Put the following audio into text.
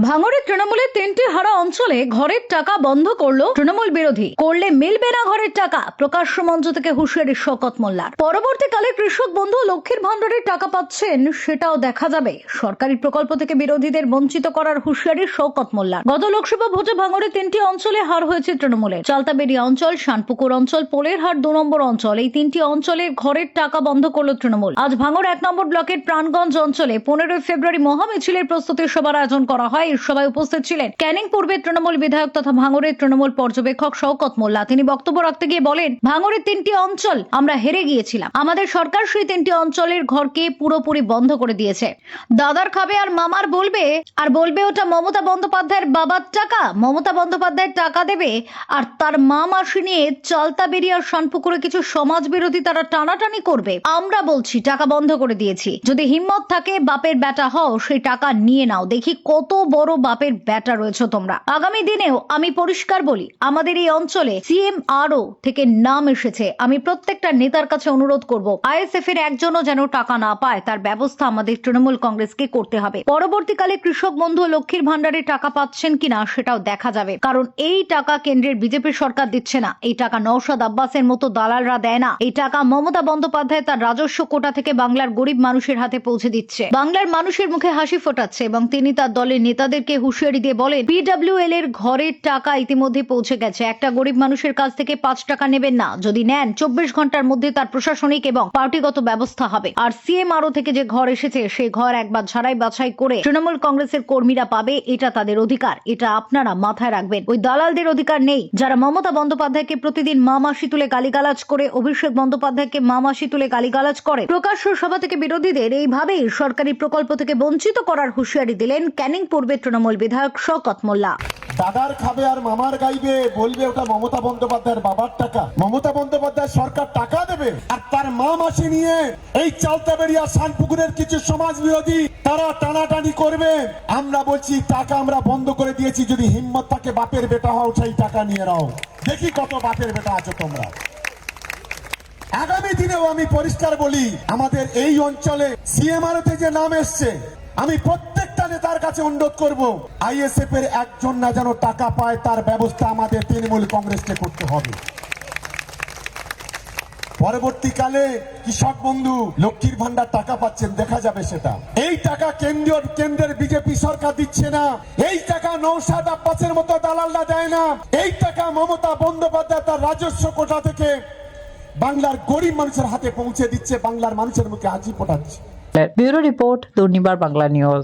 ভাঙড়ের তৃণমূলের 3টি হারা অঞ্চলে ঘরের টাকা বন্ধ করলো তৃণমূল বিরোধী। করলে মিলবে না ঘরের টাকা, প্রকাশ্য মঞ্চ থেকে হুঁশিয়ারি শওকত মোল্লার। পরবর্তীকালে কৃষক বন্ধু লক্ষ্মীর ভান্ডারের টাকা পাচ্ছেন সেটাও দেখা যাবে। সরকারি প্রকল্প থেকে বিরোধীদের বঞ্চিত করার হুঁশিয়ারি শওকত মোল্লার। গত লোকসভা ভোটে ভাঙড়ের 3টি অঞ্চলে হার হয়েছে তৃণমূলের। চালতাবেড়িয়া অঞ্চল, শানপুকুর অঞ্চল, পোলেরহাট 2 নম্বর অঞ্চল, এই 3টি অঞ্চলের ঘরের টাকা বন্ধ করলো তৃণমূল। আজ ভাঙড় 1 নম্বর ব্লকের প্রাণগঞ্জ অঞ্চলে 15 ফেব্রুয়ারি মহামিছিলের প্রস্তুতি সভার আয়োজন করা হয়। এই সভায় উপস্থিত ছিলেন ক্যানিং পূর্বের তৃণমূল বিধায়ক তথা ভাঙড়ের তৃণমূল পর্যবেক্ষক শওকত মোল্লা। তিনি বক্তব্য রাখতে গিয়ে বলেন, ভাঙড়ের 3টি অঞ্চল আমরা হেরে গিয়েছিলাম। আমাদের সরকার সেই 3টি অঞ্চলের ঘরকে পুরোপুরি বন্ধ করে দিয়েছে। দাদার খাবে আর মামার বলবে, আর বলবে ওটা মমতা বন্দ্যোপাধ্যায়ের বাবার টাকা, মমতা বন্দ্যোপাধ্যায়ের টাকা দেবে। আর তার মা মাসি নিয়ে চালতাবেড়িয়া শানপুকুরে কিছু সমাজ বিরোধী তারা টানাটানি করবে। আমরা বলছি টাকা বন্ধ করে দিয়েছি। যদি হিম্মত থাকে বাপের বেটা হও, সেই টাকা নিয়ে নাও। দেখি কত বড় বাপের বেটা রয়েছে তোমরা। আগামী দিনেও আমি পরিষ্কার বলি, আমাদের এই অঞ্চলে CMRO থেকে নাম এসেছে। আমি প্রত্যেকটা নেতার কাছে অনুরোধ করব, ISF এর একজনও যেন টাকা না পায় তার ব্যবস্থা আমাদের তৃণমূল কংগ্রেসকে করতে হবে। পরবর্তীকালে কৃষক বন্ধু লক্ষ্মীর ভান্ডারে টাকা পাচ্ছেন কিনা সেটাও দেখা যাবে। কারণ এই টাকা কেন্দ্রের বিজেপি সরকার দিচ্ছে না, এই টাকা নওশাদ আব্বাসের মতো দালালরা দেয় না। এই টাকা মমতা বন্দ্যোপাধ্যায় তার রাজস্ব কোটা থেকে বাংলার গরিব মানুষের হাতে পৌঁছে দিচ্ছে, বাংলার মানুষের মুখে হাসি ফোটাচ্ছে। এবং তিনি তার দলের নেতাদেরকে হুঁশিয়ারি দিয়ে বলেন, PWL এর ঘরের টাকা ইতিমধ্যে পৌঁছে গেছে। একটা গরিব মানুষের কাছ থেকে 5 টাকা নেবেন না। যদি নেন 24 ঘন্টার মধ্যে তার প্রশাসনিক এবং পার্টিগত ব্যবস্থা হবে। আর CMRO থেকে যে ঘর এসেছে সেই ঘর একবার ঝাড়াই বাছাই করে তৃণমূল কংগ্রেসের কর্মীরা পাবে। এটা তাদের অধিকার, এটা আপনারা মাথায় রাখবেন। ওই দালালদের অধিকার নেই যারা মমতা বন্দ্যোপাধ্যায়কে প্রতিদিন মা মাসি তুলে গালিগালাজ করে, অভিষেক বন্দ্যোপাধ্যায়কে মা মাসি তুলে গালিগালাজ করে। প্রকাশ্য সভা থেকে বিরোধীদের এইভাবেই সরকারি প্রকল্প থেকে বঞ্চিত করার হুঁশিয়ারি দিলেন ক্যানিং পূর্বের তৃণমূল বিধায়ক শওকত মোল্লা। দাদার খাবে আর মামার গাইবে, বলবে ওটা মমতা বন্দ্যোপাধ্যায়ের বাবার টাকা। মমতা বন্দ্যোপাধ্যায় সরকার টাকা দেবে আর তার মা মাসি নিয়ে এই চালতাবেড়িয়া শানপুকুরের কিছু সমাজ বিরোধী তারা টানাটানি করবে। আমরা বলছি টাকা আমরা বন্ধ করে দিয়েছি। যদি হিম্মত থাকে বাপের বেটা হও, সেই টাকা নিয়ে নাও। দেখি কত বাপের বেটা আছো তোমরা। আগামী দিনেও আমি পরিষ্কার বলি, আমাদের এই অঞ্চলে CMRO তে যে নাম এসছে, আমি প্রত্যেকটা নেতার কাছে অনুরোধ করব, ISF এর একজন না যেন টাকা পায় তার ব্যবস্থা আমাদের তৃণমূল কংগ্রেসকে করতে হবে। পরবর্তীকালে কৃষক বন্ধু লক্ষ্মীর ভান্ডার টাকা পাচ্ছেন, দেখা যাবে সেটা। এই টাকা কেন্দ্রের বিজেপি সরকার দিচ্ছে না। এই টাকা নওশাদ আব্বাসের মতো দালালরা দেয় না। এই টাকা মমতা বন্দ্যোপাধ্যায় তার রাজস্ব কোটা থেকে বাংলার গরিব মানুষের হাতে পৌঁছে দিচ্ছে, বাংলার মানুষের মুখে হাসি ফোটাচ্ছে। Bureau report, Durnibar Bangla news.